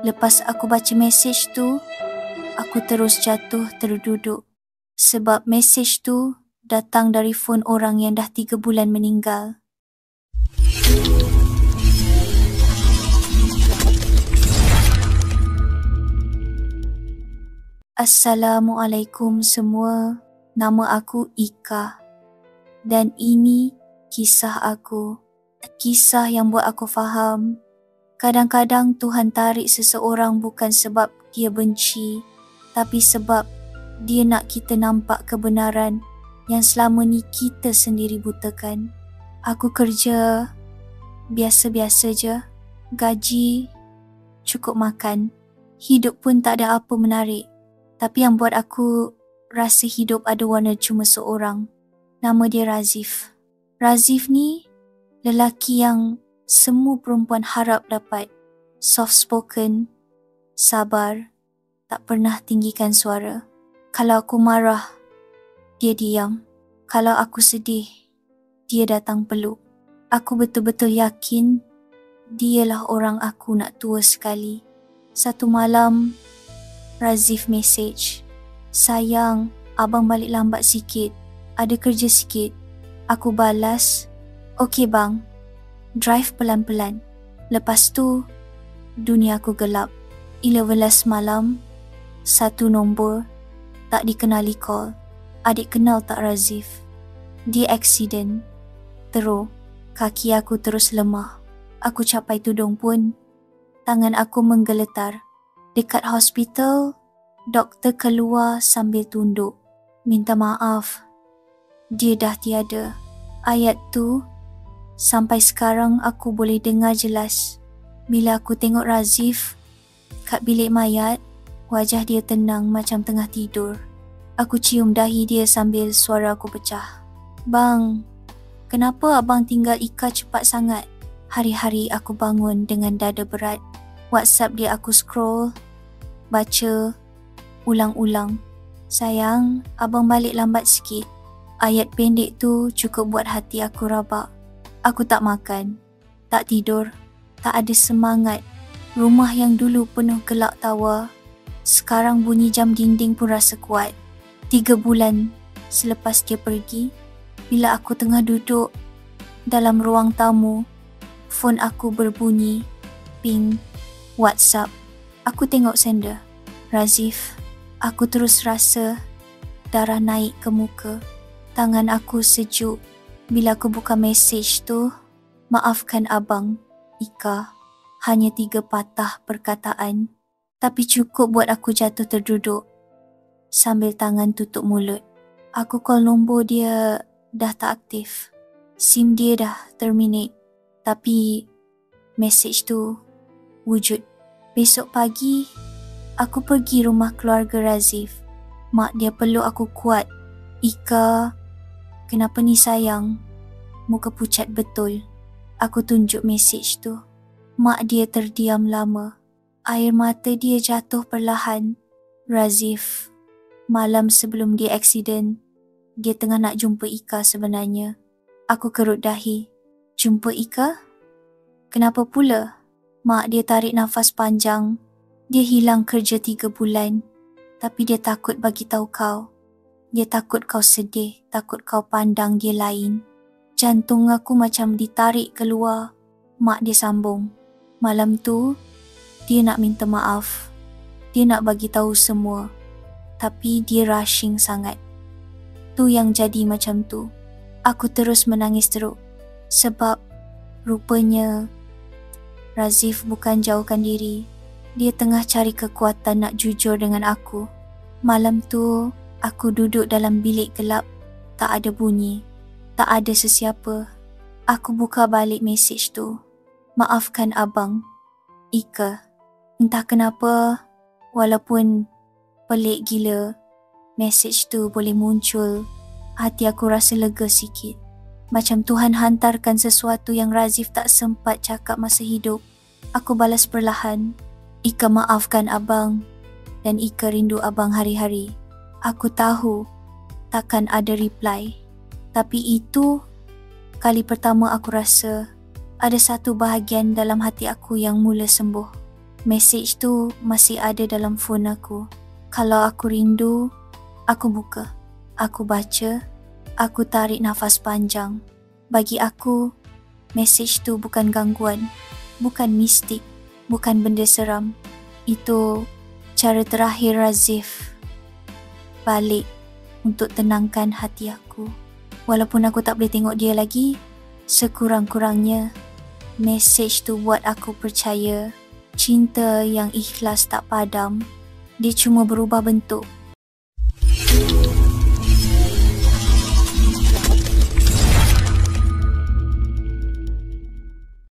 Lepas aku baca mesej tu, aku terus jatuh terduduk. Sebab mesej tu datang dari phone orang yang dah 3 bulan meninggal. Assalamualaikum semua. Nama aku Ika. Dan ini kisah aku. Kisah yang buat aku faham. Kadang-kadang Tuhan tarik seseorang bukan sebab dia benci, tapi sebab dia nak kita nampak kebenaran yang selama ni kita sendiri butakan. Aku kerja biasa-biasa je. Gaji cukup makan. Hidup pun tak ada apa menarik. Tapi yang buat aku rasa hidup ada warna cuma seorang. Nama dia Razif. Razif ni lelaki yang semua perempuan harap dapat. Soft spoken, sabar, tak pernah tinggikan suara. Kalau aku marah, dia diam. Kalau aku sedih, dia datang peluk. Aku betul-betul yakin dialah orang aku nak tua sekali. Satu malam, Razif mesej, "Sayang, abang balik lambat sikit. Ada kerja sikit." Aku balas, "Okey bang." Drive pelan-pelan. Lepas tu, dunia aku gelap. 11 malam, satu nombor, tak dikenali call. Adik kenal tak Razif? Dia aksiden. Teruk. Kaki aku terus lemah. Aku capai tudung pun. Tangan aku menggeletar. Dekat hospital, doktor keluar sambil tunduk. Minta maaf. Dia dah tiada. Ayat tu, sampai sekarang aku boleh dengar jelas. Bila aku tengok Razif kat bilik mayat, wajah dia tenang macam tengah tidur. Aku cium dahi dia sambil suara aku pecah. "Bang, kenapa abang tinggal Ika cepat sangat?" Hari-hari aku bangun dengan dada berat. WhatsApp dia aku scroll, baca, ulang-ulang. "Sayang, abang balik lambat sikit." Ayat pendek tu cukup buat hati aku rabak. Aku tak makan, tak tidur, tak ada semangat. Rumah yang dulu penuh gelak tawa, sekarang bunyi jam dinding pun rasa kuat. 3 bulan selepas dia pergi, bila aku tengah duduk dalam ruang tamu, phone aku berbunyi, ping, WhatsApp. Aku tengok sender, Razif. Aku terus rasa darah naik ke muka. Tangan aku sejuk. Bila aku buka mesej tu, "Maafkan abang, Ika." Hanya 3 patah perkataan, tapi cukup buat aku jatuh terduduk. Sambil tangan tutup mulut. Aku call nombor dia dah tak aktif. SIM dia dah terminate. Tapi mesej tu wujud. Besok pagi, aku pergi rumah keluarga Razif. Mak dia peluk aku kuat. "Ika, kenapa ni sayang? Muka pucat betul." Aku tunjuk mesej tu. Mak dia terdiam lama. Air mata dia jatuh perlahan. Razif, malam sebelum dia aksiden, dia tengah nak jumpa Ika sebenarnya. Aku kerut dahi. "Jumpa Ika? Kenapa pula?" Mak dia tarik nafas panjang. Dia hilang kerja 3 bulan. Tapi dia takut bagi tahu kau. Dia takut kau sedih, takut kau pandang dia lain. Jantung aku macam ditarik keluar. Mak dia sambung. Malam tu, dia nak minta maaf. Dia nak bagi tahu semua. Tapi dia rushing sangat. Tu yang jadi macam tu. Aku terus menangis teruk. Sebab rupanya Razif bukan jauhkan diri. Dia tengah cari kekuatan nak jujur dengan aku. Malam tu, aku duduk dalam bilik gelap. Tak ada bunyi. Tak ada sesiapa. Aku buka balik mesej tu. "Maafkan abang, Ika." Entah kenapa, walaupun pelik gila, mesej tu boleh muncul. Hati aku rasa lega sikit. Macam Tuhan hantarkan sesuatu yang Razif tak sempat cakap masa hidup. Aku balas perlahan. "Ika maafkan abang. Dan Ika rindu abang hari-hari." Aku tahu takkan ada reply. Tapi itu kali pertama aku rasa ada satu bahagian dalam hati aku yang mula sembuh. Mesej tu masih ada dalam phone aku. Kalau aku rindu, aku buka, aku baca, aku tarik nafas panjang. Bagi aku, mesej tu bukan gangguan, bukan mistik, bukan benda seram. Itu cara terakhir Razif balik untuk tenangkan hati aku. Walaupun aku tak boleh tengok dia lagi, sekurang-kurangnya mesej tu buat aku percaya cinta yang ikhlas tak padam. Dia cuma berubah bentuk,